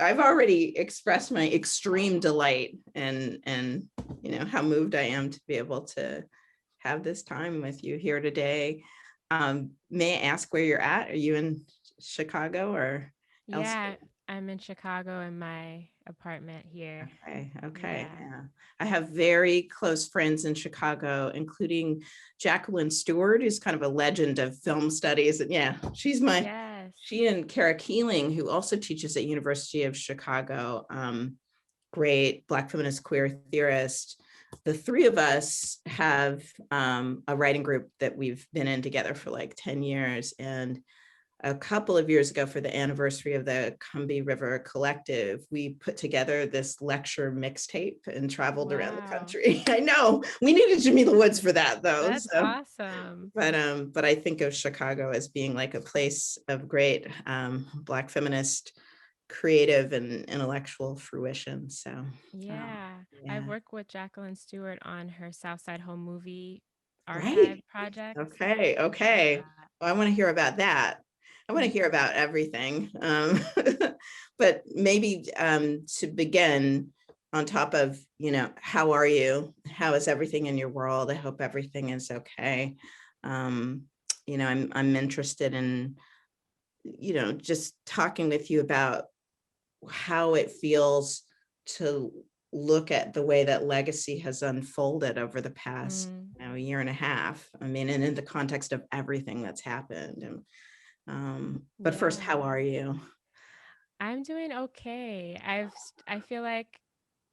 I've already expressed my extreme delight and how moved I am to be able to have this time with you here today. May I ask where you're at? Are you in Chicago or elsewhere? Yeah, I'm in Chicago in my apartment here. Okay. Yeah. Yeah. I have very close friends in Chicago, including Jacqueline Stewart, who's kind of a legend of film studies. And yeah, Yes. she and Kara Keeling, who also teaches at University of Chicago, great Black feminist queer theorist. The three of us have a writing group that we've been in together for like 10 years. And a couple of years ago, for the anniversary of the Combahee River Collective, we put together this lecture mixtape and traveled around the Wow. country. I know we needed Jamila Woods for that though. That's So, awesome. but I think of Chicago as being like a place of great Black feminist creative and intellectual fruition. So, Yeah. I've yeah, worked with Jacqueline Stewart on her Southside Home Movie archive right. project. Okay. Yeah. Well, I want to hear about that. I want to hear about everything. But maybe to begin, on top of, how are you? How is everything in your world? I hope everything is okay. I'm interested in, just talking with you about how it feels to look at the way that legacy has unfolded over the past Mm, year and a half. I mean, and in the context of everything that's happened. And but first, yeah. how are you? I'm doing okay. I feel like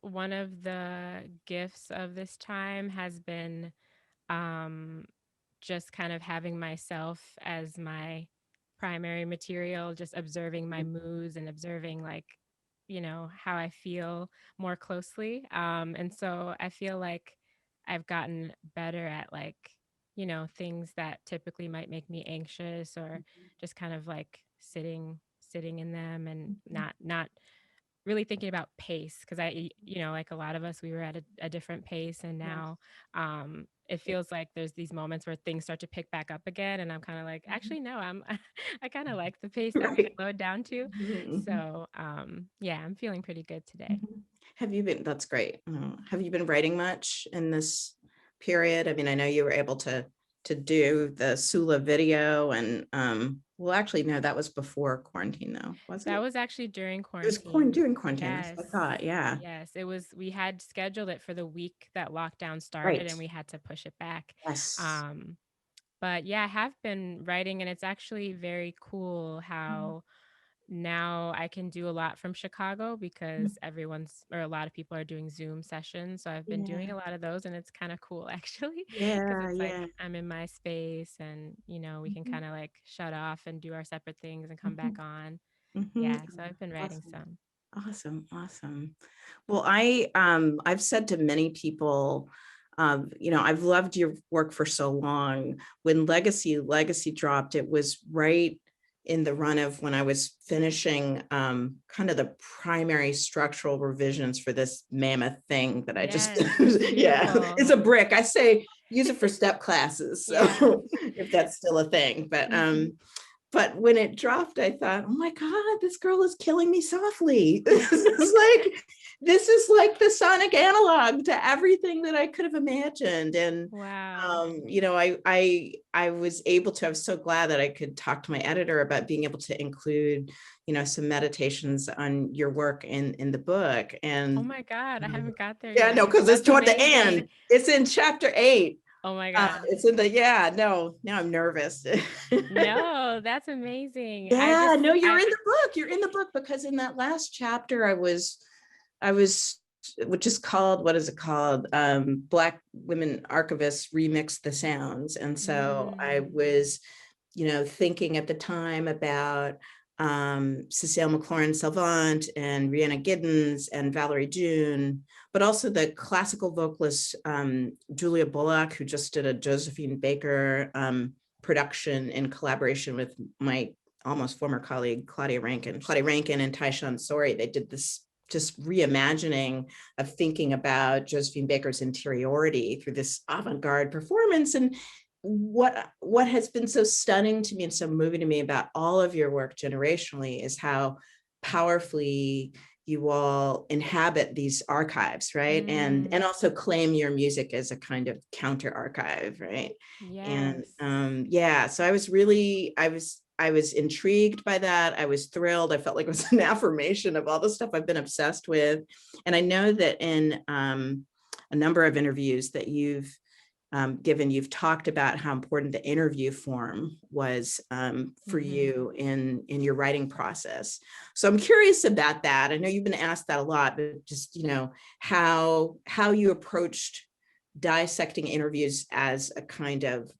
one of the gifts of this time has been um just kind of having myself as my primary material, just observing my moods and observing like, how I feel more closely. And so I feel like I've gotten better at like, things that typically might make me anxious or just kind of like sitting in them and not really thinking about pace because like a lot of us, we were at a different pace, and Yes. now it feels like there's these moments where things start to pick back up again, and I'm kind of like, actually, no, I kind of like the pace that we Right. slowed down to. Mhm, So yeah, I'm feeling pretty good today. mhm. That's great. Have you been writing much in this period? I mean, I know you were able to do the Sula video and well, actually, no, that was before quarantine though, was That it? was actually during It was quarantine. during quarantine. That's Yes. what I thought. Yeah. Yes, it was. We had scheduled it for the week that lockdown started, Right. and we had to push it back. Yes. Um, But yeah, I have been writing, and it's actually very cool how now I can do a lot from Chicago because a lot of people are doing Zoom sessions. So I've been doing Yeah. a lot of those, and it's kind of cool actually, because Yeah. it's like Yeah. I'm in my space, and we can Mhm, kind of like shut off and do our separate things and come back mhm, on. mhm. Yeah, so I've been writing Awesome. some. Awesome. Well, I've said to many people, I've loved your work for so long. When Legacy dropped, it was right in the run of when I was finishing kind of the primary structural revisions for this mammoth thing that I just Yes, it's yeah, beautiful. it's a brick. I say use it for step classes. Yeah. So if that's still a thing. Mhm. But when it dropped, I thought, oh my God, this girl is killing me softly. This is like the sonic analog to everything that I could have imagined. And Wow. I was able to, I was so glad that I could talk to my editor about being able to include, some meditations on your work in the book. Oh And my God, I haven't got there yeah, no, yet. because it's That's toward the amazing. end. It's in chapter 8. Oh my God. It's in the, yeah, no, now I'm nervous. No, that's amazing. Yeah, no, you're in the book. You're in the book because in that last chapter, I was, which is called, what is it called? Black Women Archivists Remix the Sounds. And so I Mm, was, thinking at the time about Cecile McLaurin Salvant and Rhianna Giddens and Valerie June, but also the classical vocalist Julia Bullock, who just did a Josephine Baker production in collaboration with my almost former colleague, Claudia Rankin and Tyshawn Sori. They did this just reimagining of thinking about Josephine Baker's interiority through this avant-garde performance. And what has been so stunning to me and so moving to me about all of your work generationally is how powerfully you all inhabit these archives, right? And also claim your music as a kind of counter archive, right? Yes. And yeah, so I was intrigued by that. I was thrilled. I felt like it was an affirmation of all the stuff I've been obsessed with. And I know that in a number of interviews that you've given, you've talked about how important the interview form was for you in your writing process. So I'm curious about that. I know you've been asked that a lot, but just, you know, how you approached dissecting interviews as a kind of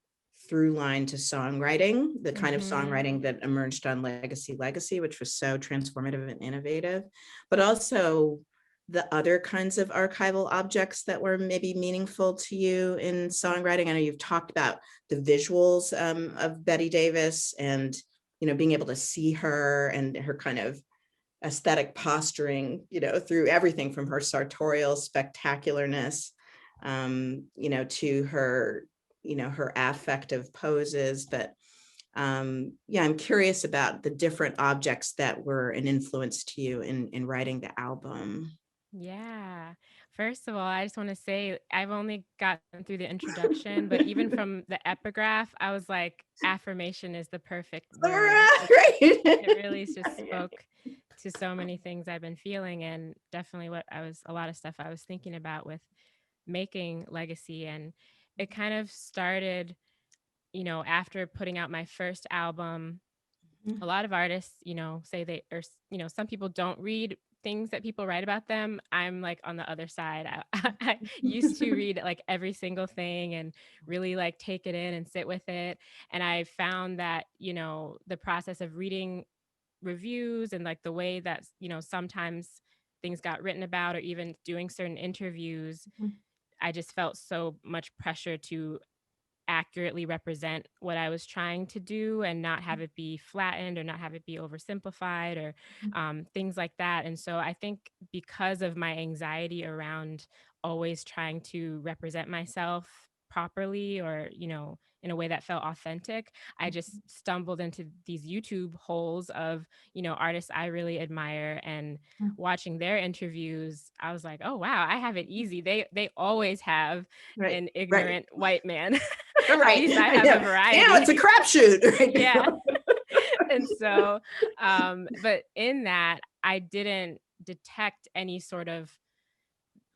through line to songwriting, the kind of songwriting that emerged on Legacy, which was so transformative and innovative, but also the other kinds of archival objects that were maybe meaningful to you in songwriting. I know you've talked about the visuals of Betty Davis and, you know, being able to see her and her kind of aesthetic posturing, you know, through everything from her sartorial spectacularness, you know, to her, you know, her affective poses. But yeah, I'm curious about the different objects that were an influence to you in writing the album. Yeah. First of all, I just want to say I've only gotten through the introduction, but even from the epigraph, I was like, affirmation is the perfect word. It really just spoke to so many things I've been feeling, and definitely a lot of stuff I was thinking about with making Legacy. And it kind of started, you know, after putting out my first album. A lot of artists, you know, say you know, some people don't read things that people write about them. I'm like on the other side. I used to read like every single thing and really like take it in and sit with it. And I found that, you know, the process of reading reviews and like the way that, you know, sometimes things got written about, or even doing certain interviews, I just felt so much pressure to accurately represent what I was trying to do and not have it be flattened or not have it be oversimplified or things like that. And so I think because of my anxiety around always trying to represent myself properly, or, you know, in a way that felt authentic, I just stumbled into these YouTube holes of, you know, artists I really admire, and watching their interviews, I was like, oh wow, I have it easy. They always have Right, an right, ignorant white man. At right. least I I have a know. Now variety. it's a crapshoot right Yeah. now. And so, but in that, I didn't detect any sort of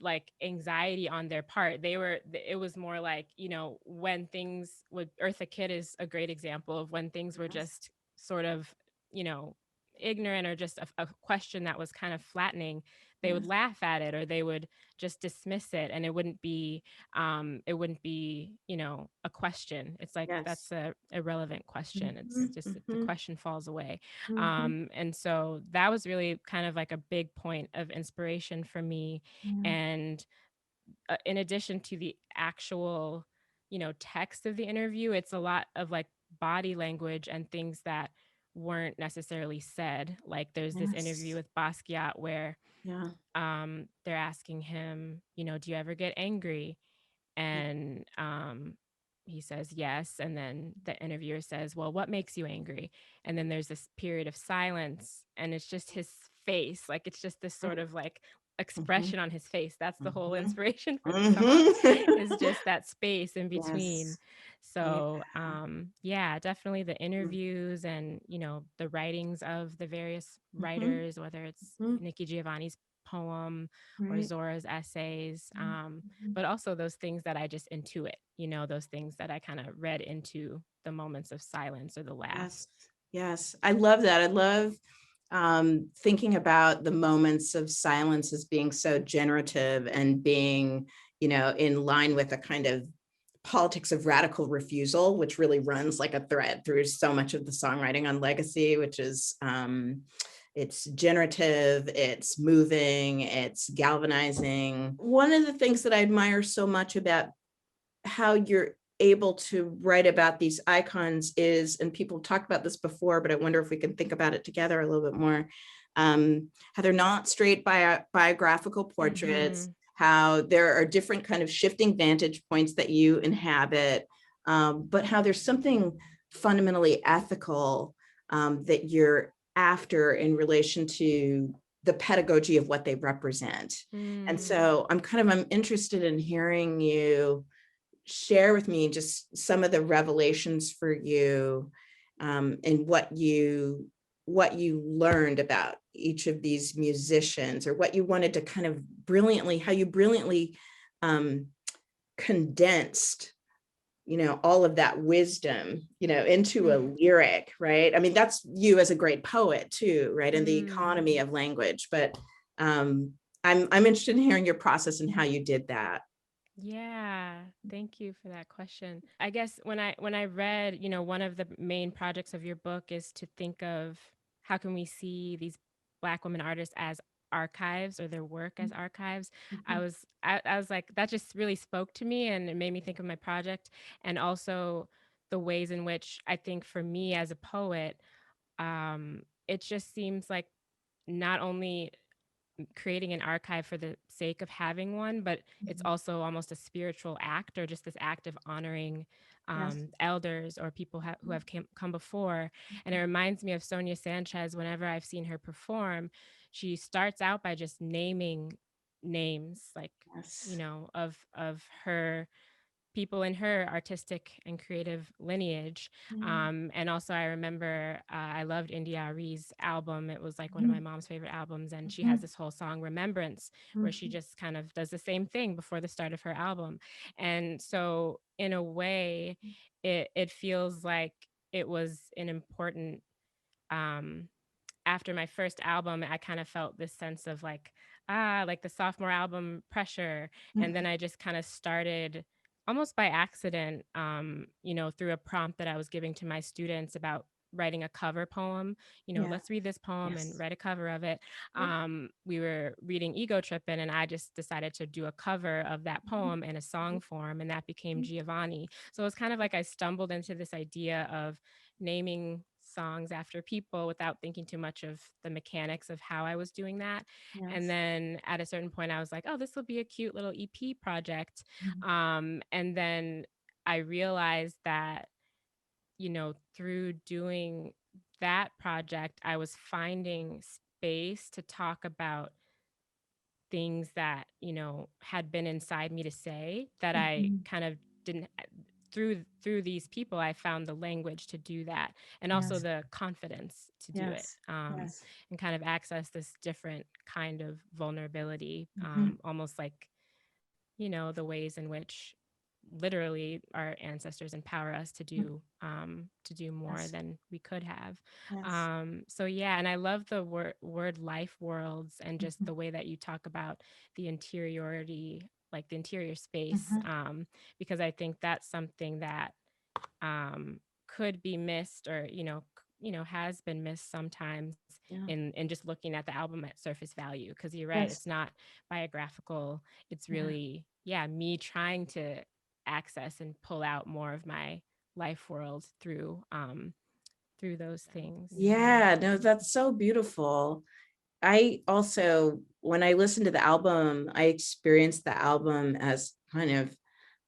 like anxiety on their part. It was more like, you know, when things would, Eartha Kitt is a great example of when things were Yes. just sort of, you know, ignorant, or just a question that was kind of flattening, they would Yes. laugh at it, or they would just dismiss it, and it wouldn't be, you know, a question. It's like, Yes. that's a irrelevant question. It's Mhm, just the mhm, question falls away. mhm. And so that was really kind of like a big point of inspiration for me. Yeah. And in addition to the actual, you know, text of the interview, it's a lot of like body language and things that weren't necessarily said. Like there's this interview Yes. with Basquiat where Yeah. they're asking him, you know, do you ever get angry? Yeah. And he says yes. And then the interviewer says, well, what makes you angry? And then there's this period of silence, and it's just his face. Like it's just this sort of like Mhm, expression on his face. That's the whole mhm, inspiration for the song, is mhm. just that space in between. Yes. Yeah. So yeah, definitely the interviews and, you know, the writings of the various Mhm, writers, whether it's mhm. Nikki Giovanni's poem or Right. Zora's essays, Mhm. but also those things that I just intuit, you know, those things that I kind of read into the moments of silence or the Yes. laughs. Yes. I love that. I love thinking about the moments of silence as being so generative and being, you know, in line with a kind of politics of radical refusal, which really runs like a thread through so much of the songwriting on Legacy, which is it's generative, it's moving, it's galvanizing. One of the things that I admire so much about how you're able to write about these icons is, and people talked about this before, but I wonder if we can think about it together a little bit more, how they're not straight biographical portraits, Mm-hmm. how there are different kind of shifting vantage points that you inhabit, but how there's something fundamentally ethical that you're after in relation to the pedagogy of what they represent. And so I'm interested in hearing you share with me just some of the revelations for you, and what you learned about each of these musicians, or what you wanted to kind of how you brilliantly condensed, all of that wisdom, into a lyric, right? I mean, that's you as a great poet too, right? And the economy of language. But I'm interested in hearing your process and how you did that. Yeah, thank you for that question. I guess when I read, one of the main projects of your book is to think of how can we see these Black women artists as archives, or their work as archives. I was like, that just really spoke to me, and it made me think of my project, and also the ways in which I think for me as a poet, it just seems like not only creating an archive for the sake of having one, but it's also almost a spiritual act, or just this act of honoring Yes. elders or people who have come before. And it reminds me of Sonia Sanchez. Whenever I've seen her perform, she starts out by just naming names, like, Yes. of her people in her artistic and creative lineage. And also, I remember I loved India Ari's album. It was like one of my mom's favorite albums. And she has this whole song, Remembrance, where she just kind of does the same thing before the start of her album. And so, in a way, it feels like it was an important, um, after my first album, I kind of felt this sense of like the sophomore album pressure. And then I just kind of started almost by accident, through a prompt that I was giving to my students about writing a cover poem. Yeah. Let's read this poem and Yes. write a cover of it. We were reading Ego Trippin', and I just decided to do a cover of that poem in a song form, and that became Giovanni. So it was kind of like I stumbled into this idea of naming songs after people without thinking too much of the mechanics of how I was doing that. And Yes. then at a certain point, I was like, oh, this will be a cute little EP project. And then I realized that, through doing that project, I was finding space to talk about things that, had been inside me to say that I kind of didn't. Through these people, I found the language to do that, and also Yes. the confidence to do it, Yes. Yes. and kind of access this different kind of vulnerability, almost like, the ways in which literally our ancestors empower us to do more Yes. than we could have. Yes. So yeah, and I love the word life worlds, and just the way that you talk about the interiority, like the interior space, because I think that's something that could be missed, or has been missed sometimes Yeah. in just looking at the album at surface value, because you're right, Yes. it's not biographical. It's Yeah. really, yeah, me trying to access and pull out more of my life world through those things. Yeah. No, that's so beautiful. I also, when I listened to the album, I experienced the album as kind of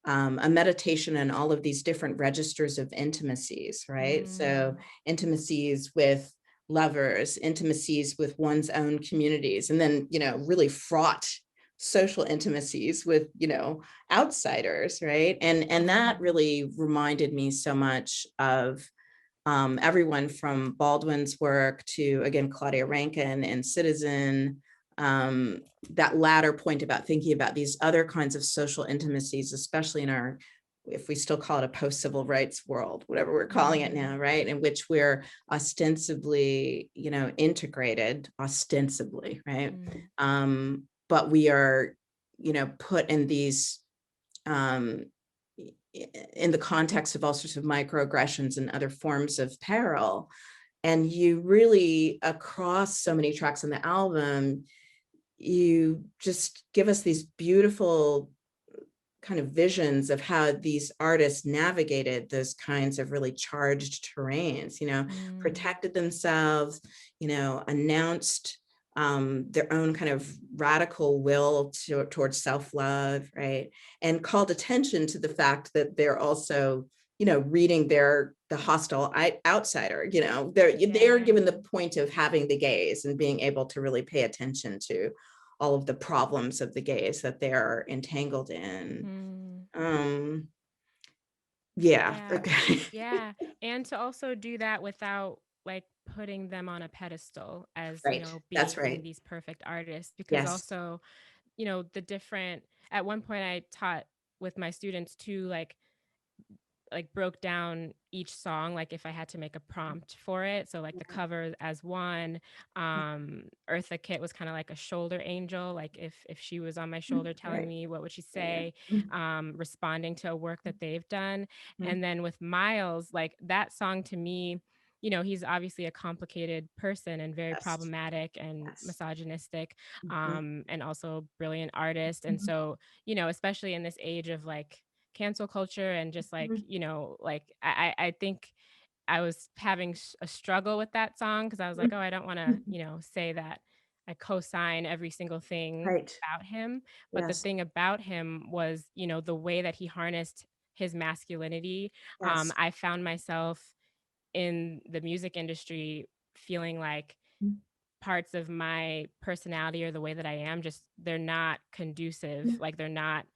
a meditation on all of these different registers of intimacies, right? So intimacies with lovers, intimacies with one's own communities, and then, really fraught social intimacies with, outsiders, right? And that really reminded me so much of everyone from Baldwin's work to, again, Claudia Rankine and Citizen, that latter point about thinking about these other kinds of social intimacies, especially in our, if we still call it a post-civil rights world, whatever we're calling it now, right? In which we're ostensibly, integrated, ostensibly, right? But we are, put in these, in the context of all sorts of microaggressions and other forms of peril. And you really, across so many tracks on the album, you just give us these beautiful kind of visions of how these artists navigated those kinds of really charged terrains, protected themselves, announced their own kind of radical will towards self-love, right? And called attention to the fact that they're also reading the hostile outsider, they're given the point of having the gaze and being able to really pay attention to all of the problems of the gaze that they're entangled in. Yeah. Okay. Yeah. And to also do that without like putting them on a pedestal as, Right. That's being right. these perfect artists, because Yes. also, at one point I taught with my students too, like broke down each song, like if I had to make a prompt for it. So like the cover as one, Eartha Kitt was kind of like a shoulder angel. Like if she was on my shoulder telling Right. me what would she Yeah. say, responding to a work that they've done. Mhm. And then with Miles, like that song to me, he's obviously a complicated person and very Yes. problematic and Yes. misogynistic, Mhm. and also brilliant artist. And Mhm. so, especially in this age of like cancel culture and just like Mhm. like I think I was having a struggle with that song because I was like, oh, I don't want to Mhm. say that I co-sign every single thing Right. about him, but the Yes. thing about him was the way that he harnessed his masculinity. Yes. I found myself in the music industry feeling like Mhm. parts of my personality or the way that I am, just they're not conducive, Mhm. like they're not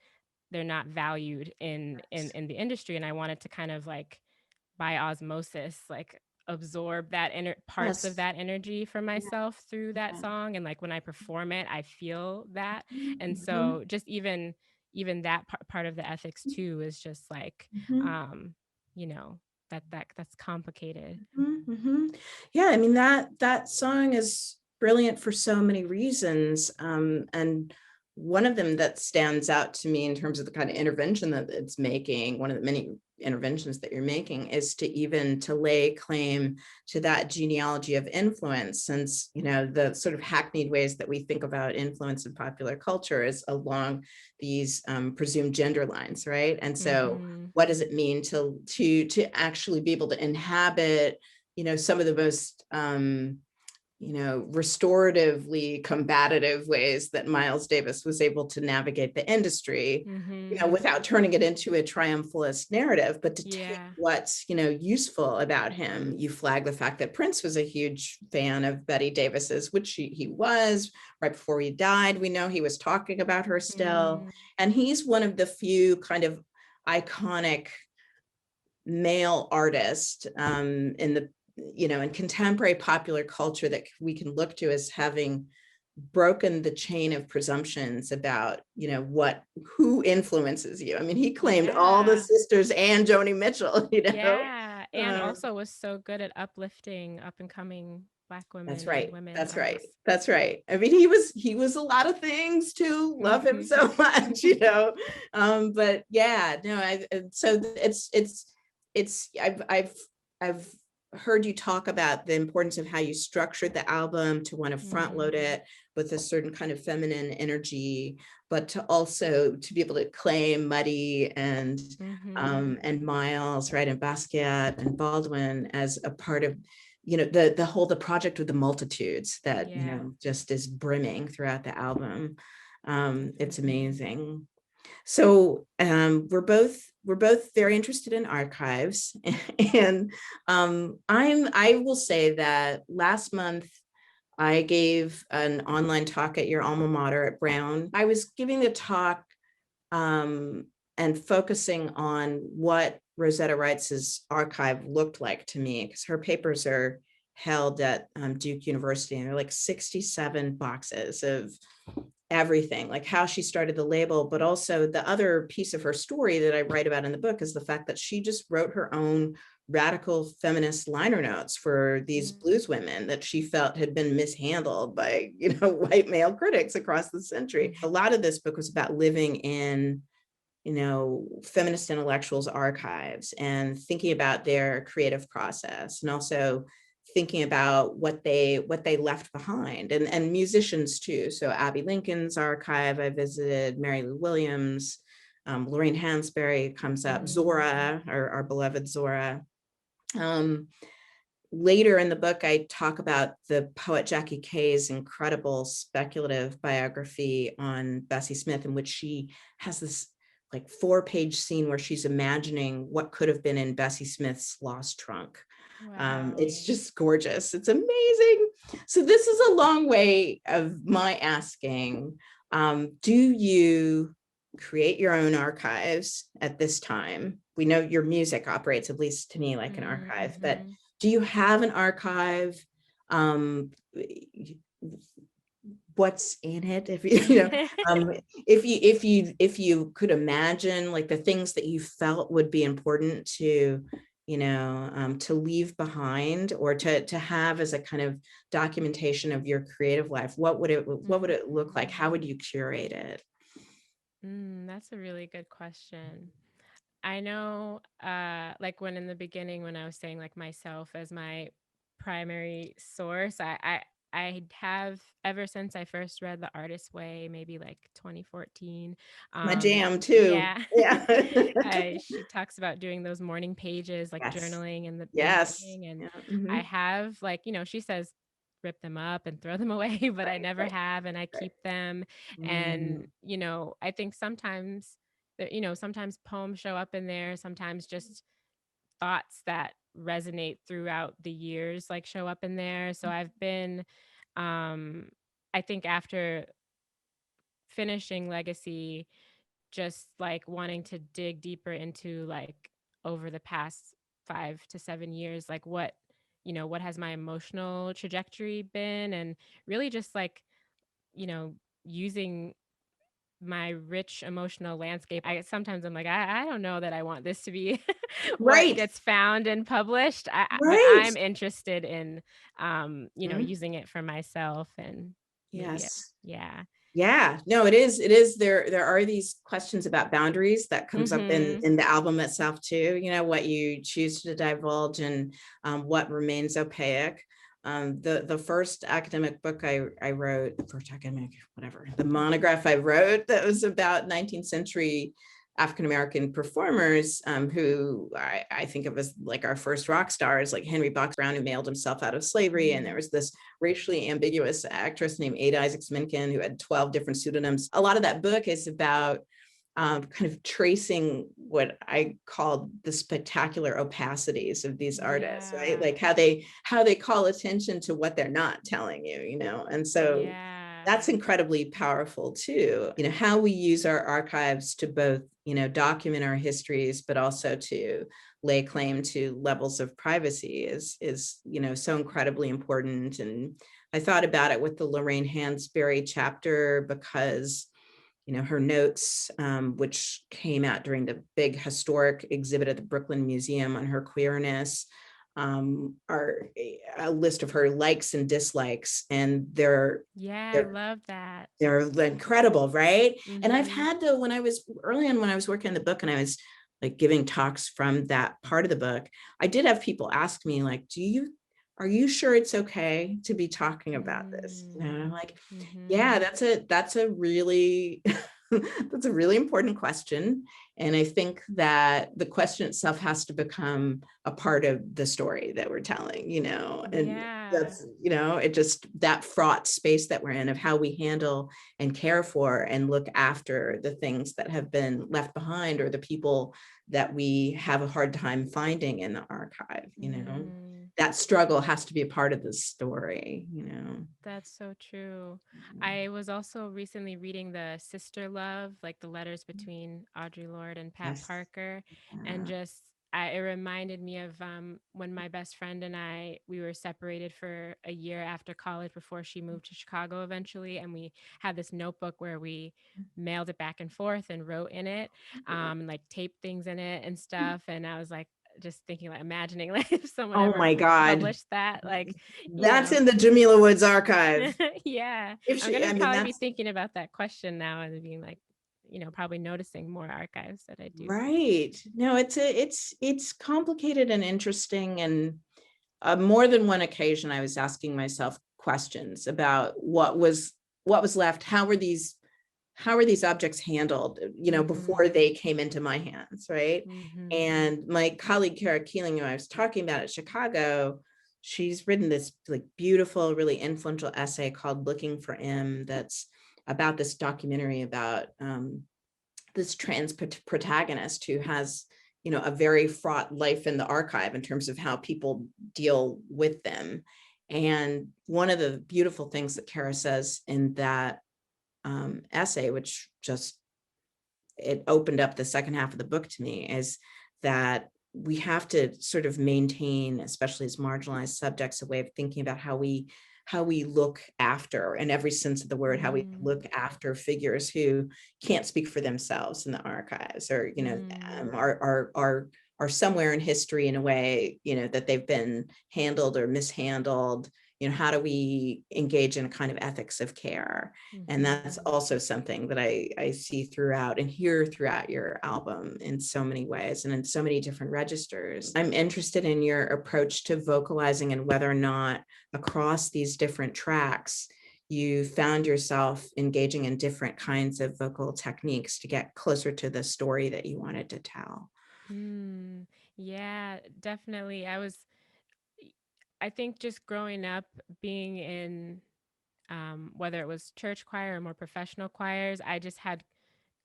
valued in Yes. in the industry. And I wanted to kind of like by osmosis like absorb that inner parts of Yes. that energy for Yeah. myself through that Yeah. song, and like when I perform it I feel that. And Mhm. so just even that part of the ethics too is just like Mhm. um you know that's complicated. Mhm. Yeah, I mean that song is brilliant for so many reasons, and one of them that stands out to me in terms of the kind of intervention that it's making, one of the many interventions that you're making, is to lay claim to that genealogy of influence, since the sort of hackneyed ways that we think about influence in popular culture is along these presumed gender lines, right? And so Mhm. what does it mean to actually be able to inhabit some of the most restoratively combative ways that Miles Davis was able to navigate the industry, Mhm. without turning it into a triumphalist narrative, but to take Yeah. what's useful about him. You flag the fact that Prince was a huge fan of Betty Davis's, which he was right before he died. We know he was talking about her still, Mm. and he's one of the few kind of iconic male artist in the in contemporary popular culture that we can look to as having broken the chain of presumptions about who influences you. I mean, he claimed all the Yeah. sisters and Joni Mitchell. Yeah, and Um, also was so good at uplifting up and coming Black that's women and right. women That's right. artists. That's right. I mean, he was a lot of things too. Love him Mhm. so much. But yeah, no, so it's I've heard you talk about the importance of how you structured the album to want to front Mm. load it with a certain kind of feminine energy, but to also to be able to claim Muddy Mhm. and Miles, right, and Basquiat and Baldwin as a part of the project with the multitudes that Yeah. just is brimming throughout the album. It's amazing. So we're both very interested in archives, and I will say that last month I gave an online talk at your alma mater at Brown. I was giving the talk and focusing on what Rosetta Wright's archive looked like to me, because her papers are held at Duke University, and they're like 67 boxes of everything, like how she started the label. But also the other piece of her story that I write about in the book is the fact that she just wrote her own radical feminist liner notes for these Mm. blues women that she felt had been mishandled by white male critics across the century. A lot of this book was about living in feminist intellectuals archives and thinking about their creative process, and also thinking about what they left behind, and musicians too. So Abby Lincoln's archive I visited, Mary Lou Williams, Lorraine Hansberry comes up, Mm. Zora, our beloved Zora. Later in the book, I talk about the poet Jackie Kay's incredible speculative biography on Bessie Smith, in which she has this like 4-page scene where she's imagining what could have been in Bessie Smith's lost trunk. Wow. It's just gorgeous. It's amazing. So this is a long way of my asking, do you create your own archives at this time? We know your music operates, at least to me, like an archive, but do you have an archive? What's in it, if if you could imagine like the things that you felt would be important to to leave behind, or to have as a kind of documentation of your creative life, what would it look like? How would you curate it? That's a really good question. I know, like when in the beginning, when I was saying like myself as my primary source, I have ever since I first read The Artist's Way, maybe like 2014. My jam too. Yeah. Yeah. She talks about doing those morning pages, like Yes. journaling in the Yes. beginning. And Yeah. I have like, she says, rip them up and throw them away, but I Right, never right, have. And I right. keep them. And, Mm. I think sometimes that, sometimes poems show up in there, sometimes just thoughts that resonate throughout the years like show up in there. So I've been I think after finishing Legacy, just like wanting to dig deeper into like over the past 5 to 7 years, like what has my emotional trajectory been, and really just like, you know, using my rich emotional landscape. I'm like, I don't know that I want this to be what Right, gets found and published. But right. I'm interested in, Mhm. using it for myself and maybe it, Yes. yeah. Yeah, no, it is there are these questions about boundaries that comes up Mm-hmm. in the album itself too, what you choose to divulge, and what remains opaque. The first academic book I wrote, first academic, whatever, the monograph I wrote that was about 19th century African-American performers, who I think of as like our first rock stars, like Henry Box Brown, who mailed himself out of slavery. And there was this racially ambiguous actress named Ada Isaacs Minkin, who had 12 different pseudonyms. A lot of that book is about kind of tracing what I called the spectacular opacities of these artists, right? Yeah. Like how they call attention to what they're not telling you, and so Yeah. that's incredibly powerful too. How we use our archives to both, document our histories, but also to lay claim to levels of privacy is so incredibly important. And I thought about it with the Lorraine Hansberry chapter because her notes, which came out during the big historic exhibit at the Brooklyn Museum on her queerness, are a list of her likes and dislikes, and they're Yeah, I they're love that. they're incredible, right? And I've Mm-hmm. had when I was early on, when I was working on the book and I was like giving talks from that part of the book, I did have people ask me like, are you sure it's okay to be talking about this? And I'm like, yeah, Mm-hmm. that's a really that's a really important question. And I think that the question itself has to become a part of the story that we're telling, and Yeah. that's, it just that fraught space that we're in, of how we handle and care for and look after the things that have been left behind, or the people that we have a hard time finding in the archive. That struggle has to be a part of the story. That's so true. I was also recently reading the Sister Love, like the letters between Audre Lorde and Pat Yes. Parker, and Yeah. just it reminded me of when my best friend and we were separated for a year after college before she moved to Chicago eventually, and we had this notebook where we mailed it back and forth and wrote in it, and like taped things in it and stuff. And I was like, just thinking, like imagining like if someone Oh ever my God. published that, like, you That's know. in the Jamila Woods archive. Yeah. If I'm she, gonna I mean, probably be that's thinking about that question now and being like, probably noticing more archives that I do. right. No, it's complicated and interesting. And more than one occasion, I was asking myself questions about what was left. How were these objects handled, before Mhm. they came into my hands, right? Mhm. And my colleague Kara Keeling, who I was talking about at Chicago, she's written this like beautiful, really influential essay called "Looking for M," that's about this documentary about this trans protagonist who has, you know, a very fraught life in the archive in terms of how people deal with them. And one of the beautiful things that Kara says in that essay, which just, it opened up the second half of the book to me, is that we have to sort of maintain, especially as marginalized subjects, a way of thinking about how we look after, in every sense of the word, how we look after figures who can't speak for themselves in the archives, or, you know, are somewhere in history in a way, you know, that they've been handled or mishandled. You know, how do we engage in a kind of ethics of care? And that's also something that I see throughout and hear throughout your album in so many ways and in so many different registers. I'm interested in your approach to vocalizing and whether or not across these different tracks, you found yourself engaging in different kinds of vocal techniques to get closer to the story that you wanted to tell. Yeah, definitely. I think just growing up, being in whether it was church choir or more professional choirs, I just had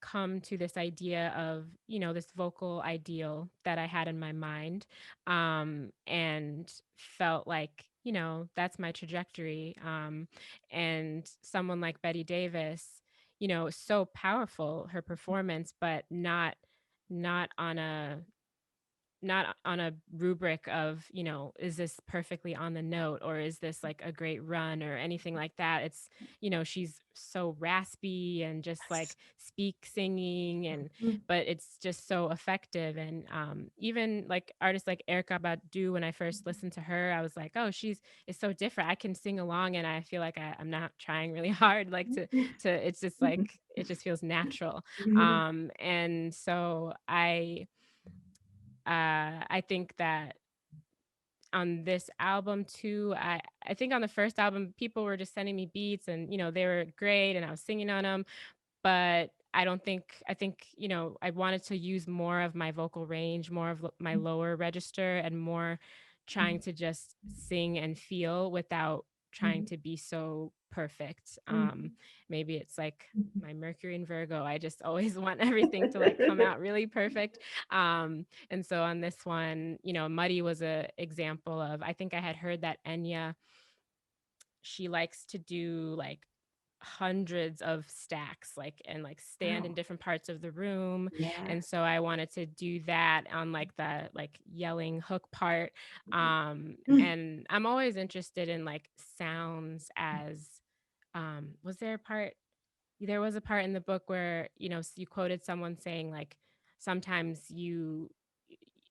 come to this idea of, you know, this vocal ideal that I had in my mind, and felt like, you know, that's my trajectory. And someone like Betty Davis, you know, so powerful, her performance, but not on a not on a rubric of, you know, is this perfectly on the note, or is this like a great run or anything like that. It's, you know, she's so raspy and just like speak singing, and but it's just so effective. And even like artists like Erykah Badu, when I first listened to her, I was like, oh, it's so different. I can sing along, and I feel like I'm not trying really hard, like to it's just like it just feels natural. And so I think that on this album too, I think on the first album, people were just sending me beats, and, you know, they were great and I was singing on them. But I think, you know, I wanted to use more of my vocal range, more of my lower register, and more trying to just sing and feel without trying to be so perfect. Maybe it's like my Mercury in Virgo. I just always want everything to like come out really perfect. And so on this one, you know, Muddy was a example of, I think I had heard that Enya, she likes to do like hundreds of stacks, like, and like stand in Wow. different parts of the room. Yeah. And so I wanted to do that on like the like yelling hook part. And I'm always interested in like sounds as there was a part in the book where, you know, you quoted someone saying like sometimes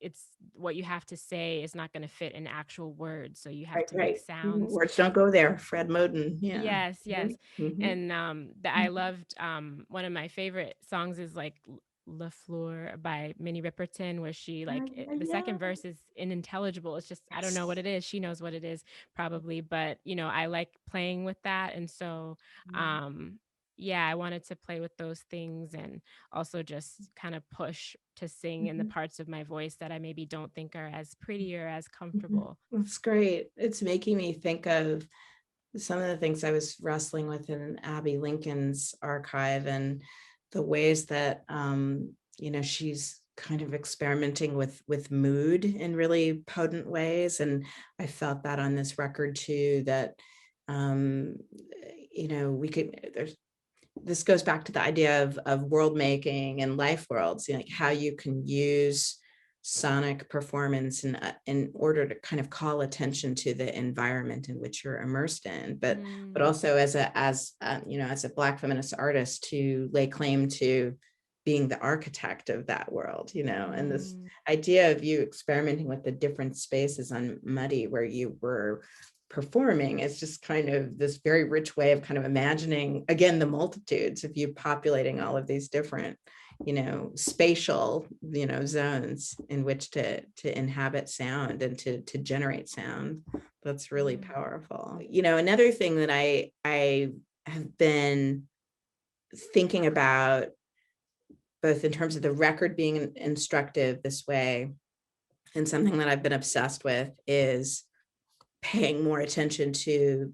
it's what you have to say is not going to fit in actual words, so you have Right, to make right. sounds. Words don't go there. Fred Moten. Yeah. Yes, yes. Mhm. And that I loved, one of my favorite songs is like Le Fleur by Minnie Riperton, where she Yeah, like yeah, the yeah. second verse is unintelligible. It's just I don't know what Yes. it is. She knows what it is probably, but you know, I like playing with that. And so um yeah, I wanted to play with those things, and also just kind of push to sing in the Mhm. parts of my voice that I maybe don't think are as pretty or as Mhm. comfortable. That's great. It's making me think of some of the things I was wrestling with in Abby Lincoln's archive, and the ways that you know, she's kind of experimenting with mood in really potent ways. And I felt that on this record too, that um, you know, this goes back to the idea of world making and life worlds, you know, like how you can use sonic performance in order to kind of call attention to the environment in which you're immersed in, but also you know, as a Black feminist artist, to lay claim to being the architect of that world, you know. And this Mm, idea of you experimenting with the different spaces on Muddy where you were performing is just kind of this very rich way of kind of imagining, again, the multitudes of you populating all of these different, you know, spatial, you know, zones in which to inhabit sound and to generate sound. That's really mm, powerful. You know, another thing that I have been thinking about, both in terms of the record being instructive this way, and something that I've been obsessed with, is paying more attention to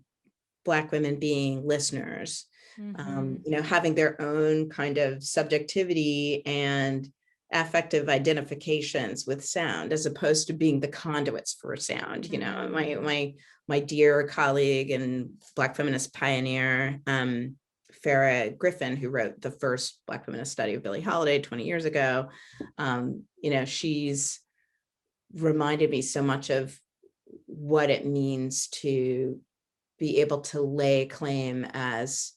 Black women being listeners. you know, having their own kind of subjectivity and affective identifications with sound, as opposed to being the conduits for sound. You know, my dear colleague and Black feminist pioneer, Farah Griffin, who wrote the first Black feminist study of Billie Holiday 20 years ago, you know, she's reminded me so much of what it means to be able to lay claim as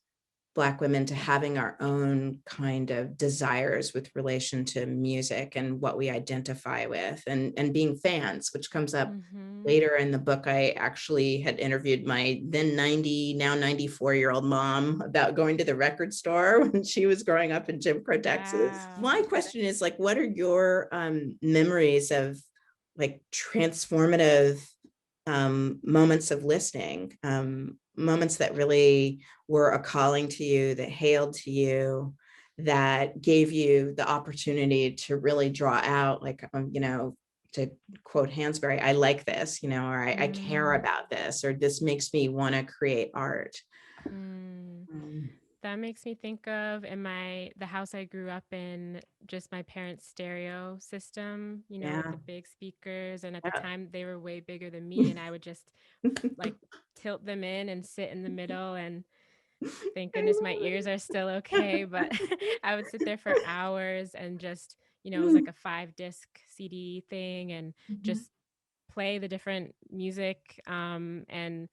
Black women to having our own kind of desires with relation to music and what we identify with, and being fans, which comes up later in the book. I actually had interviewed my then 90, now 94-year-old mom about going to the record store when she was growing up in Jim Crow, Texas. Wow. My question is, like, what are your memories of like transformative moments of listening, moments that really were a calling to you, that hailed to you, that gave you the opportunity to really draw out, like, you know, to quote Hansberry, I like this, you know, or I care about this, or this makes me want to create art. That makes me think of the house I grew up in, just my parents' stereo system, you know, with the big speakers. And at the time they were way bigger than me, and I would just like tilt them in and sit in the middle, and thank goodness my ears are still okay. But I would sit there for hours and just, you know, it was like a 5-disc CD thing, and just play the different music, and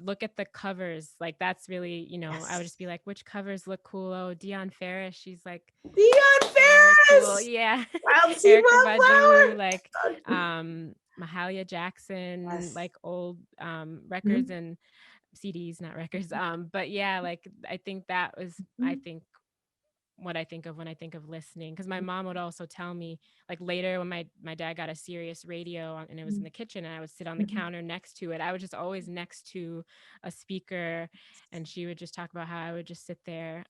look at the covers. Like, that's really, you know, I would just be like, which covers look cool? Oh, Dionne Farris, she's like Dionne Cool. Farris, Yeah. Wild Seed, Erykah Badu, Wildflower. like Mahalia Jackson, like old records and CDs, not records. But yeah, like I think that was, I think, what I think of when I think of listening. Because my mom would also tell me, like later when my dad got a Sirius radio and it was in the kitchen, and I would sit on the counter next to it, I was just always next to a speaker, and she would just talk about how I would just sit there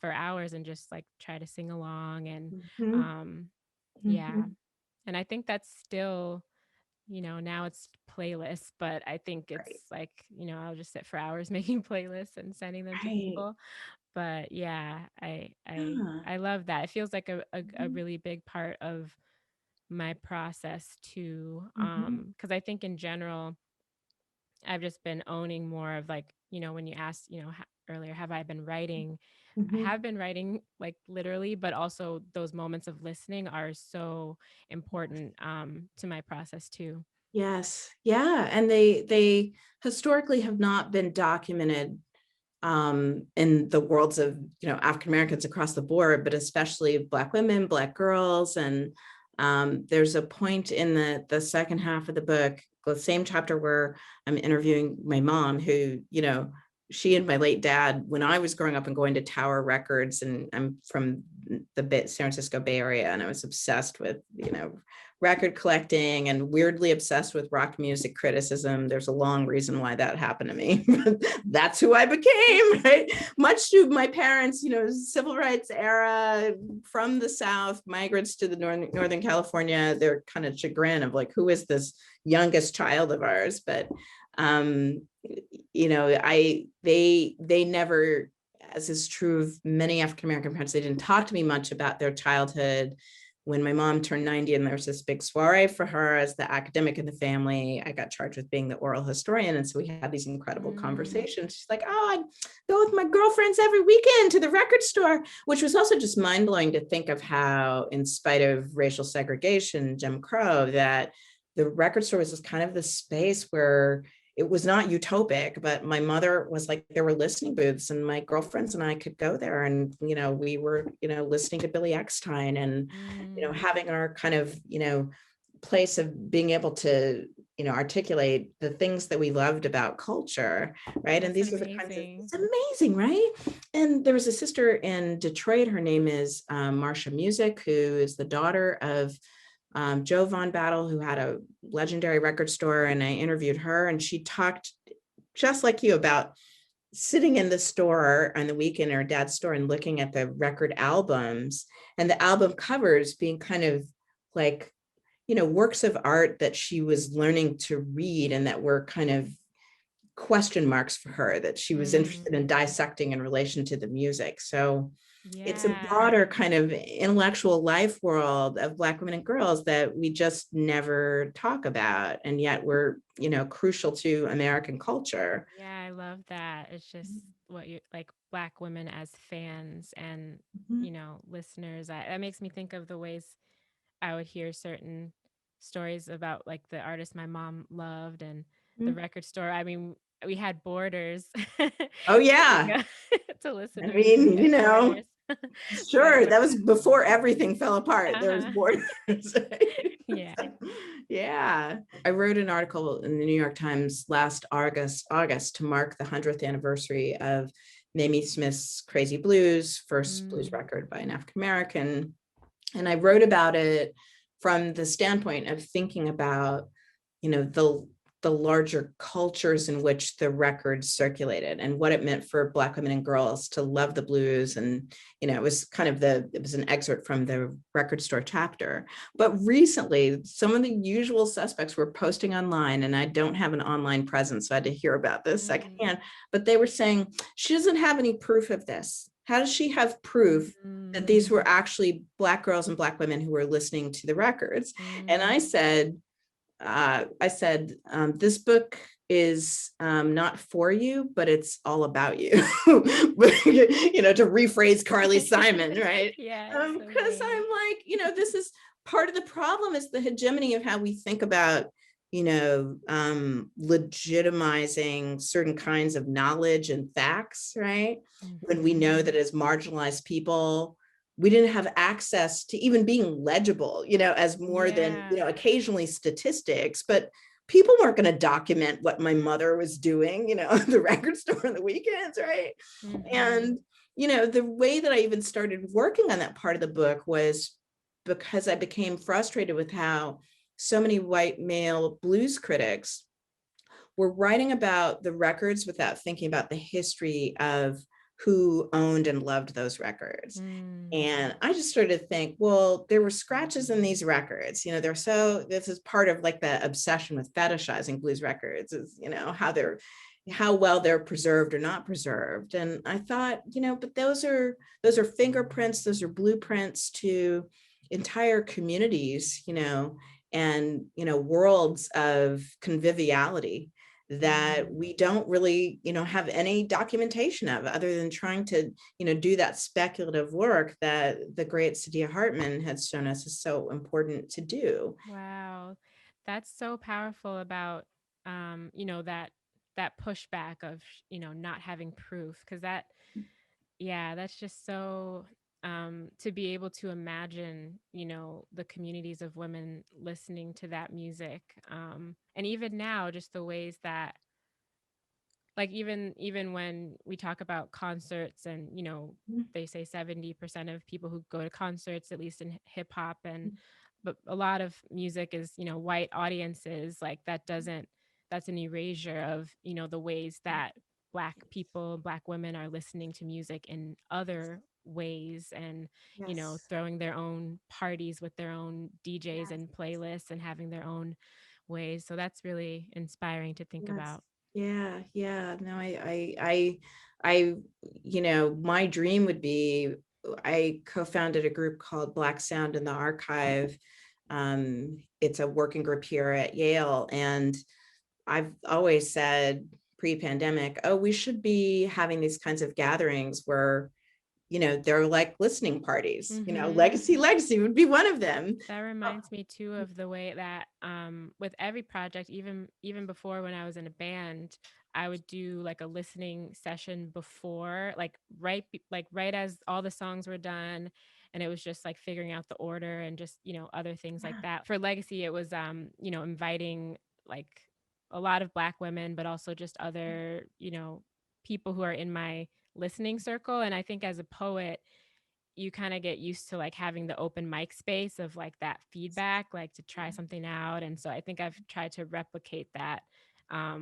for hours and just like try to sing along. And yeah, and I think that's still, you know, now it's playlists, but I think it's like, you know, I'll just sit for hours making playlists and sending them to people. But yeah, I love that. It feels like a really big part of my process too. Because I think in general, I've just been owning more of, like, you know, when you asked, you know, earlier, have I been writing? I have been writing, like, literally, but also those moments of listening are so important to my process too. Yes. Yeah. And they historically have not been documented in the worlds of, you know, African Americans across the board, but especially Black women, Black girls. And there's a point in the second half of the book, the same chapter, where I'm interviewing my mom, who, you know, she and my late dad, when I was growing up and going to Tower Records, and I'm from the San Francisco Bay Area, and I was obsessed with, you know, record collecting and weirdly obsessed with rock music criticism. There's a long reason why that happened to me. That's who I became, right? Much to my parents, you know, civil rights era, from the South, migrants to the Northern California, their kind of chagrin of like, who is this youngest child of ours? But, you know, they never, as is true of many African-American parents, they didn't talk to me much about their childhood. When my mom turned 90 and there was this big soiree for her as the academic in the family, I got charged with being the oral historian. And so we had these incredible conversations. She's like, oh, I'd go with my girlfriends every weekend to the record store, which was also just mind-blowing to think of how, in spite of racial segregation, Jim Crow, that the record store was just kind of the space where it was not utopic, but my mother was like, there were listening booths, and my girlfriends and I could go there, and, you know, we were, you know, listening to Billy Eckstine, and, you know, having our kind of, you know, place of being able to, you know, articulate the things that we loved about culture, right? That's and these amazing. were the kinds of, it's amazing, right? And there was a sister in Detroit, her name is Marcia Music, who is the daughter of Joe Von Battle, who had a legendary record store, and I interviewed her, and she talked just like you about sitting in the store on the weekend, or dad's store, and looking at the record albums and the album covers being kind of like, you know, works of art that she was learning to read, and that were kind of question marks for her that she was Mm, interested in dissecting in relation to the music. So it's a yeah. broader kind of intellectual life world of Black women and girls that we just never talk about. And yet we're, crucial to American culture. Yeah, I love that. It's just what you like Black women as fans and, Mhm. listeners. That makes me think of the ways I would hear certain stories about like the artist my mom loved and the Mhm. record store. I mean, we had Borders Oh, to yeah. go to listen I to music mean, at Borders. So I sure, learned. that was before everything fell apart. There was Uh-huh. borders. Yeah. Yeah. I wrote an article in the New York Times last August to mark the 100th anniversary of Mamie Smith's Crazy Blues, first blues Mm, record by an African American. And I wrote about it from the standpoint of thinking about, the larger cultures in which the records circulated and what it meant for Black women and girls to love the blues. And, it was an excerpt from the record store chapter. But recently, some of the usual suspects were posting online, and I don't have an online presence, so I had to hear about this mm, secondhand, but they were saying, she doesn't have any proof of this. How does she have proof that mm, these were actually Black girls and Black women who were listening to the records? And mm. I said, this book is not for you, but it's all about you. To rephrase Carly Simon, right? Yeah, it's so Because I'm great. like, this is part of the problem is the hegemony of how we think about, legitimizing certain kinds of knowledge and facts, right? When we know Mhm. that as marginalized people, we didn't have access to even being legible, as more than, Yeah. occasionally statistics, but people weren't going to document what my mother was doing, at the record store on the weekends, right? Mhm. And, the way that I even started working on that part of the book was because I became frustrated with how so many white male blues critics were writing about the records without thinking about the history of who owned and loved those records. Mm. And I just started to think, well, there were scratches in these records. This is part of like the obsession with fetishizing blues records is, how well they're preserved or not preserved. And I thought, but those are fingerprints, those are blueprints to entire communities, and, worlds of conviviality that Mm. we don't really, have any documentation of other than trying to, do that speculative work that the great Sadia Hartman has shown us is so important to do. Wow. That's so powerful about that pushback of, not having proof because yeah, that's just so to be able to imagine, the communities of women listening to that music. And even now, just the ways that like even when we talk about concerts and they say 70% of people who go to concerts, at least in hip hop, and but a lot of music is white audiences, like that's an erasure of the ways that Black people, Black women are listening to music in other ways, and Yes. throwing their own parties with their own DJs Yes. and playlists and having their own ways. So that's really inspiring to think Yes. about. Yeah. Yeah. No, I, my dream would be, I co-founded a group called Black Sound in the Archive. It's a working group here at Yale. And I've always said pre-pandemic, oh, we should be having these kinds of gatherings where, they're like listening parties, Mhm. legacy would be one of them. That reminds me too of the way that with every project, even before when I was in a band, I would do like a listening session before, like like right as all the songs were done, and it was just like figuring out the order and just, other things like Yeah. that. For Legacy, it was inviting like a lot of Black women, but also just other, people who are in my listening circle. And I think as a poet, you kind of get used to like having the open mic space of like that feedback, like to try something out. And so I think I've tried to replicate that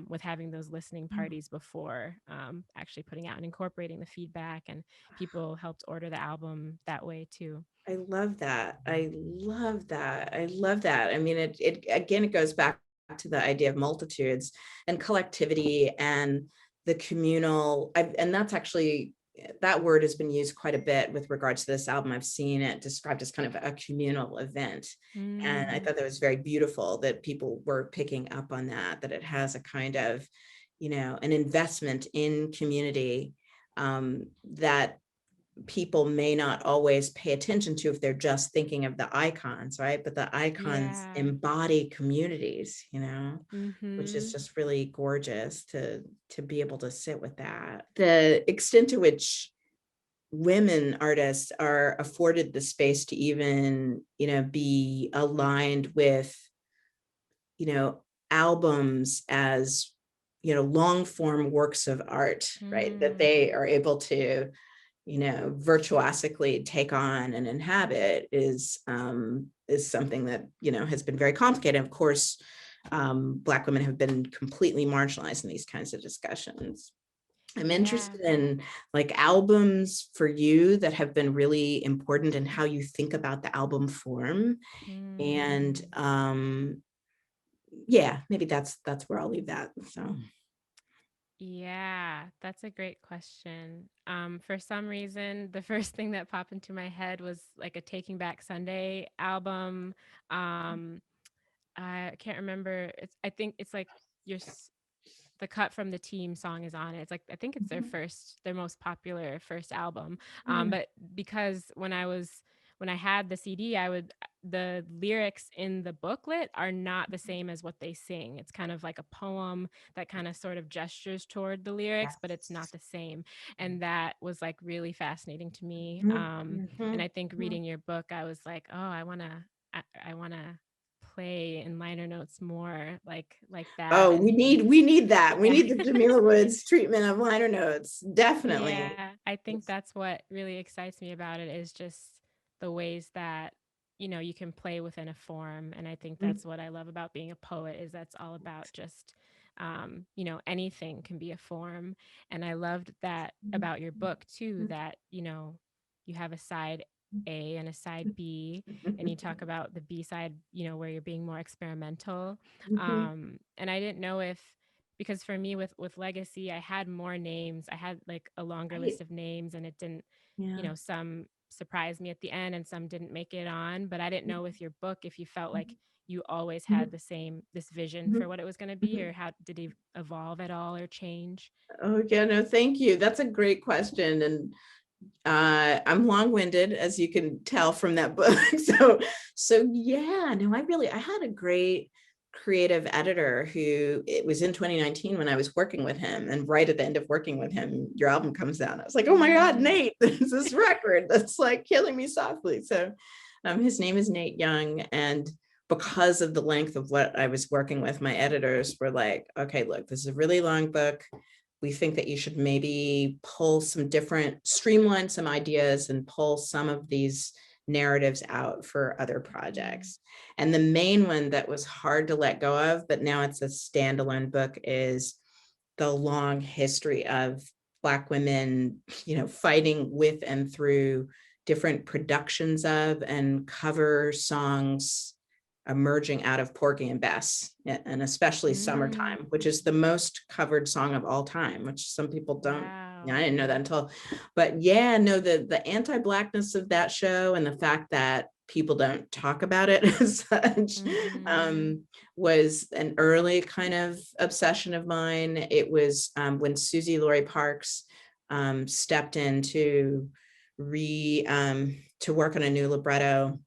with having those listening parties before actually putting out and incorporating the feedback. And people helped order the album that way too. I love that. I love that. I love that. I mean, it again, it goes back to the idea of multitudes and collectivity and the communal, and that's actually, that word has been used quite a bit with regards to this album. I've seen it described as kind of a communal event. And I thought that was very beautiful that people were picking up on that it has a kind of, you know, an investment in community that people may not always pay attention to if they're just thinking of the icons, right? But the icons embody communities, you know, which is just really gorgeous to be able to sit with that. The extent to which women artists are afforded the space to even, you know, be aligned with, you know, albums as, you know, long form works of art, right? That they are able to, you know, virtuosically take on and inhabit is something that, you know, has been very complicated. Of course, Black women have been completely marginalized in these kinds of discussions. I'm interested in like albums for you that have been really important in how you think about the album form. And yeah, maybe that's where I'll leave that. So. Yeah, that's a great question. For some reason, the first thing that popped into my head was like a Taking Back Sunday album. I can't remember. I think it's like your the cut from the team song is on it. It's like, I think it's their most popular first album. But because when I had the CD, the lyrics in the booklet are not the same as what they sing. It's kind of like a poem that kind of sort of gestures toward the lyrics, but it's not the same. And that was like really fascinating to me. And I think reading your book, I was like, oh, I want to play in liner notes more like that. Oh, we need that. We need the Jamila Woods treatment of liner notes. Definitely. Yeah, I think that's what really excites me about it, is just the ways that, you know, you can play within a form. And I think that's what I love about being a poet, is that's all about just, you know, anything can be a form. And I loved that about your book too, that, you know, you have a side A and a side B, and you talk about the B side, you know, where you're being more experimental. And I didn't know if, because for me with Legacy, I had more names. I had like a longer list of names, and it didn't, you know, some surprised me at the end and some didn't make it on. But I didn't know with your book if you felt like you always had this vision for what it was going to be, or how did it evolve at all or change? Oh yeah, no, thank you. That's a great question. And I'm long-winded, as you can tell from that book. So yeah, no, I had a great creative editor who, it was in 2019 when I was working with him, and right at the end of working with him, your album comes out. I was like, oh my God, Nate, there's this record that's like killing me softly. So his name is Nate Young. And because of the length of what I was working with, my editors were like, okay, look, this is a really long book. We think that you should maybe streamline some ideas and pull some of these narratives out for other projects. And the main one that was hard to let go of, but now it's a standalone book, is the long history of Black women, you know, fighting with and through different productions of and cover songs emerging out of Porgy and Bess, and especially Summertime, which is the most covered song of all time, which some people don't. Yeah, I didn't know that until, but yeah, no, the anti-Blackness of that show and the fact that people don't talk about it as such was an early kind of obsession of mine. It was when Susie Laurie Parks stepped in to work on a new libretto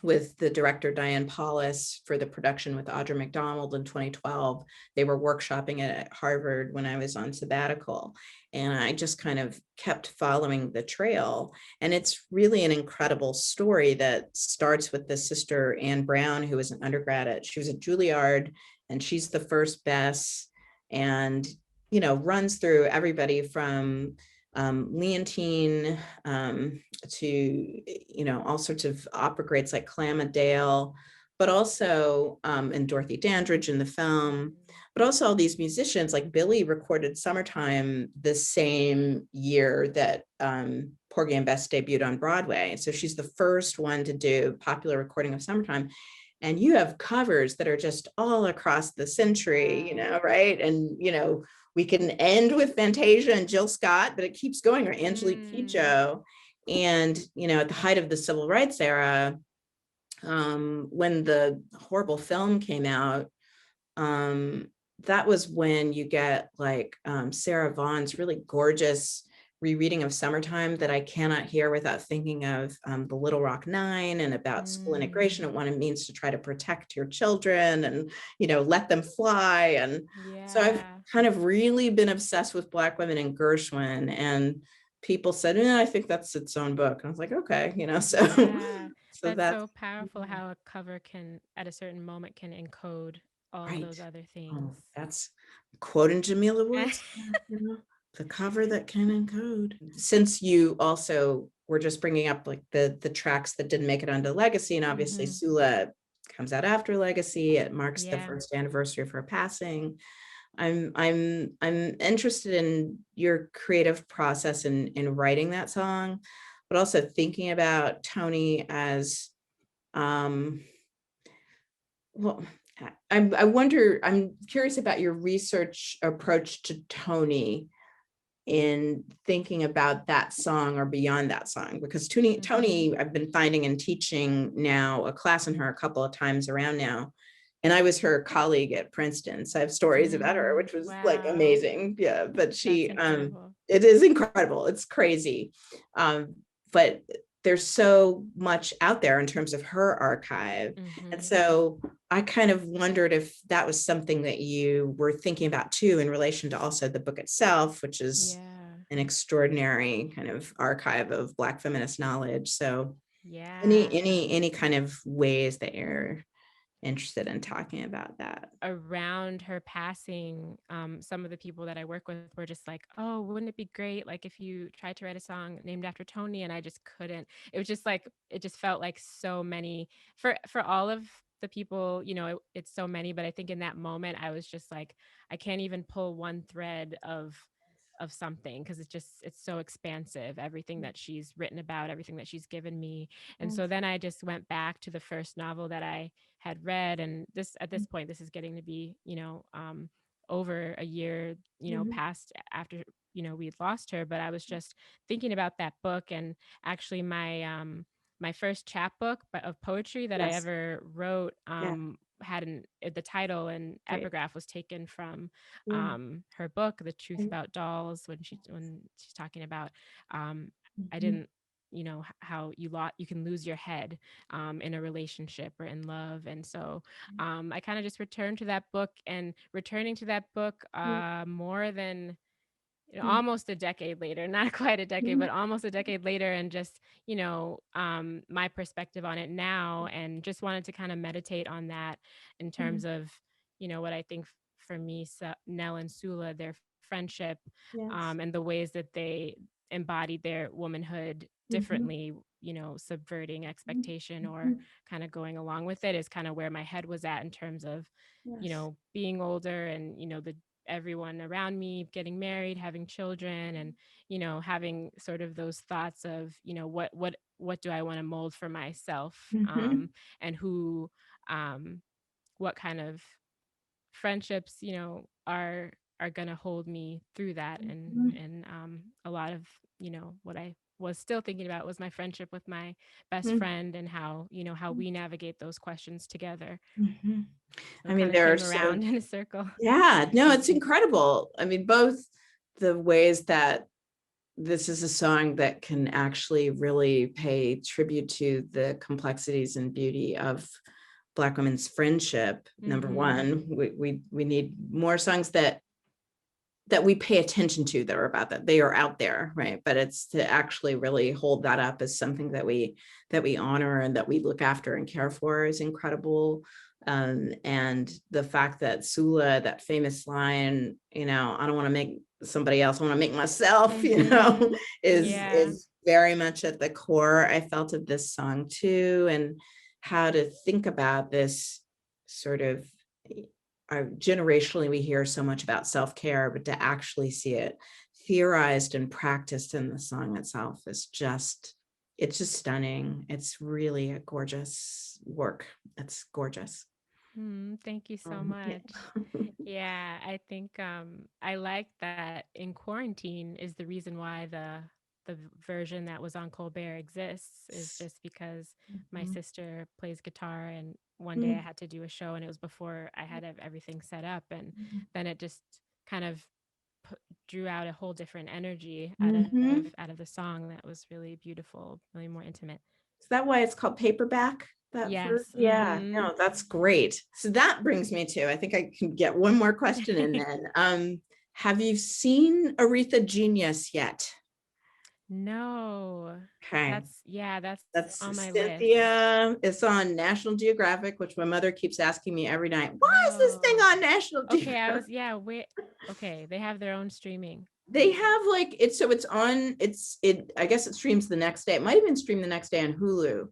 with the director Diane Paulus for the production with Audra McDonald in 2012. They were workshopping it at Harvard when I was on sabbatical. And I just kind of kept following the trail. And it's really an incredible story that starts with the sister Anne Brown, who was an undergrad she was at Juilliard, and she's the first Bess, and, you know, runs through everybody from Leontine to, you know, all sorts of opera greats like Clamodale, but also, and Dorothy Dandridge in the film, but also all these musicians. Like Billy recorded Summertime the same year that Porgy and Bess debuted on Broadway. So she's the first one to do popular recording of Summertime. and you have covers that are just all across the century, right? And, we can end with Fantasia and Jill Scott, but it keeps going, or Angelique Kidjo. And, at the height of the civil rights era, when the horrible film came out, that was when you get like Sarah Vaughan's really gorgeous rereading of Summertime that I cannot hear without thinking of the Little Rock Nine, and about school integration and what it means to try to protect your children and, let them fly. And so I've kind of really been obsessed with Black women in Gershwin, and people said, I think that's its own book. And I was like, okay, so. So that's so powerful how a cover can, at a certain moment, can encode all those other things. That's quoting Jamila Woods, the cover that can encode. Since you also were just bringing up like the tracks that didn't make it onto Legacy, and obviously Sula comes out after Legacy, it marks the first anniversary of her passing. I'm interested in your creative process in writing that song, but also thinking about Toni as, I wonder, I'm curious about your research approach to Toni in thinking about that song or beyond that song, because Toni, I've been finding and teaching now a class on her a couple of times around now. And I was her colleague at Princeton. So I have stories about her, which was like amazing. Yeah, but it is incredible. It's crazy. But there's so much out there in terms of her archive. And so I kind of wondered if that was something that you were thinking about too, in relation to also the book itself, which is an extraordinary kind of archive of Black feminist knowledge. So any kind of ways that you're interested in talking about that? Around her passing, some of the people that I work with were just like, oh, wouldn't it be great like if you tried to write a song named after Toni? And I just couldn't. It was just like, it just felt like so many for all of the people, it's so many, but I think in that moment I was just like, I can't even pull one thread of something, because it's so expansive, everything that she's written about, everything that she's given me. And so then I just went back to the first novel that I had read, and at this point this is getting to be over a year past after we'd lost her, but I was just thinking about that book. And actually my first chapbook of poetry that I ever wrote had the title and epigraph was taken from her book, The Truth About Dolls, when she's talking about I didn't how you can lose your head in a relationship or in love. And so I kind of just returned to that book, and returning to that book more than almost a decade later, not quite a decade, but almost a decade later, and just, my perspective on it now, and just wanted to kind of meditate on that in terms of, what I think for me, Nell and Sula, their friendship, and the ways that they embodied their womanhood differently, subverting expectation or kind of going along with it, is kind of where my head was at in terms of, being older, and, everyone around me getting married, having children, and having sort of those thoughts of what do I want to mold for myself, and who what kind of friendships are going to hold me through that. And a lot of what I was still thinking about was my friendship with my best friend, and how how we navigate those questions together. So I mean, there are around in a circle. Yeah, no, it's incredible. I mean, both the ways that this is a song that can actually really pay tribute to the complexities and beauty of Black women's friendship. Number one, we need more songs that we pay attention to that are about that. They are out there, right? But it's to actually really hold that up as something that we honor and that we look after and care for is incredible. And the fact that Sula, that famous line, I don't want to make somebody else, I want to make myself, is very much at the core, I felt, of this song too. And how to think about this sort of, generationally, we hear so much about self-care, but to actually see it theorized and practiced in the song itself is just it's just stunning. It's really a gorgeous work. It's gorgeous. Thank you so Yeah. much. Yeah, I think I like that in quarantine is the reason why the version that was on Colbert exists is just because my Mhm. sister plays guitar, and one day I Mm. had to do a show, and it was before I had everything set up, and then it just kind of drew out a whole different energy Mhm. out of the song that was really beautiful, really more intimate. Is that why it's called paperback? That Yes. first? Yeah, no, that's great. So that brings me to, I think I can get one more question in then. Have you seen Aretha Genius yet? No. Okay. That's That's on my list. Cynthia. It's on National Geographic, which my mother keeps asking me every night. Why is this thing Oh. on National Okay, Geographic? wait. Okay, they have their own streaming. They have like it's so it's on it I guess it streams the next day. It might even stream the next day on Hulu,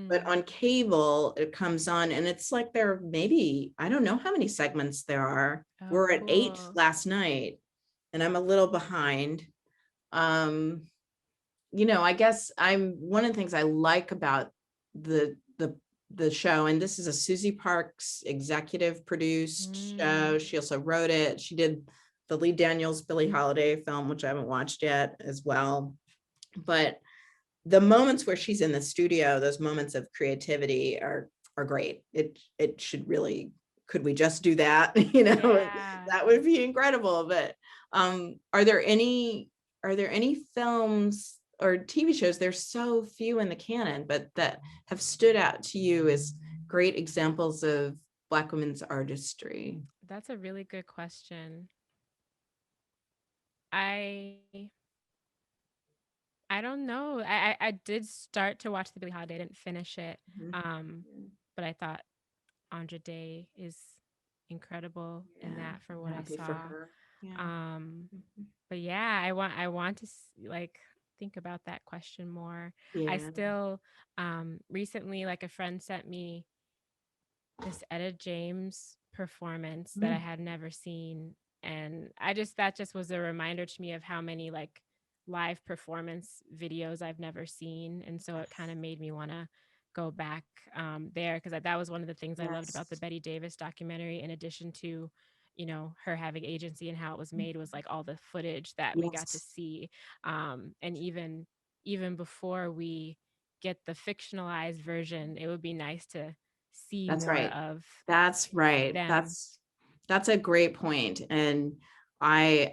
but Mm. on cable it comes on and it's like there are maybe I don't know how many segments there are. Oh, We're at 8 cool. last night and I'm a little behind. Um, I guess I'm one of the things I like about the the the show, and this is a Susie Parks executive produced Mm. show. She also wrote it. She did the Lee Daniels Billie Holiday film, which I haven't watched yet as well. But the moments where she's in the studio, those moments of creativity are great. It should really, could we just do that? Yeah. That would be incredible. But are there any films or TV shows? There's so few in the canon, but that have stood out to you as great examples of Black women's artistry. That's a really good question. I I don't know. I did start to watch the Billie Holiday. I didn't finish it. Mhm. Um, but I thought Andra Day is incredible in Yeah, that for I'm what I happy for saw. her. Yeah. Um, Mhm. but yeah, I want to like think about that question more. I Yeah. still recently, like, a friend sent me this Etta James performance that I Mm. had never seen, and that just was a reminder to me of how many, like, live performance videos I've never seen, and so it kind of made me want to go back there, because that was one of the things I loved about the Yes. Betty Davis documentary, in addition to, her having agency and how it was made, was like all the footage that we got to Yes. see, and even before we get the fictionalized version, it would be nice to see That's more right. of That's right. them. That's a great point. And I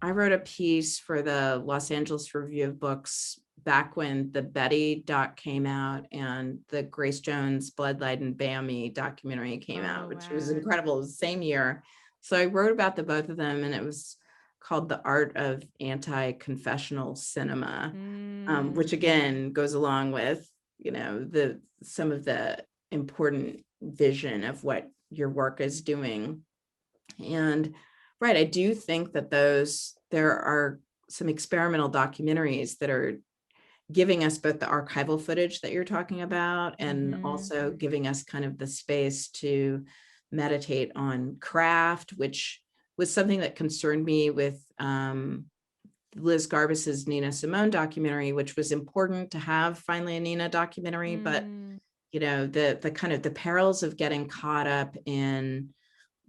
wrote a piece for the Los Angeles Review of Books back when the Betty doc came out and the Grace Jones Bloodlight and Bammy documentary came out, Oh, which was wow. incredible. It was the same year. So I wrote about the both of them, and it was called The Art of Anti-Confessional Cinema, which Mm, again goes along with, the some of the important vision of what your work is doing. And right, I do think that there are some experimental documentaries that are giving us both the archival footage that you're talking about and mm-hmm. also giving us kind of the space to meditate on craft, which was something that concerned me with Liz Garbus's Nina Simone documentary, which was important to have finally a Nina documentary, but Mm, the kind of the perils of getting caught up in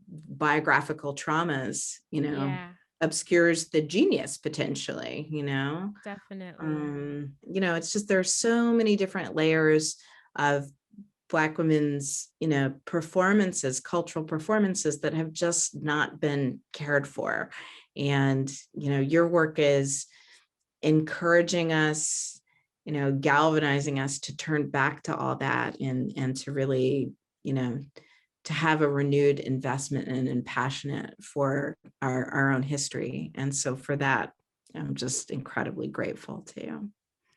biographical traumas, yeah, obscures the genius potentially, definitely. it's just there's so many different layers of Black women's, performances, cultural performances that have just not been cared for. And, your work is encouraging us, galvanizing us to turn back to all that and to really, to have a renewed investment and passionate for our own history. And so for that, I'm just incredibly grateful to you.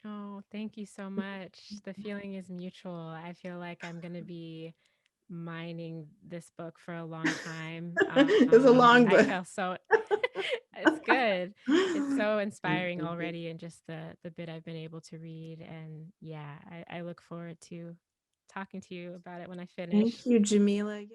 Oh, thank you so much. The feeling is mutual. I feel like I'm going to be mining this book for a long time. It's a long I book. feel so it's good. It's so Thank inspiring you. already, and just the bit I've been able to read. And yeah, I look forward to talking to you about it when I finish. Thank you, Jamila. Yeah.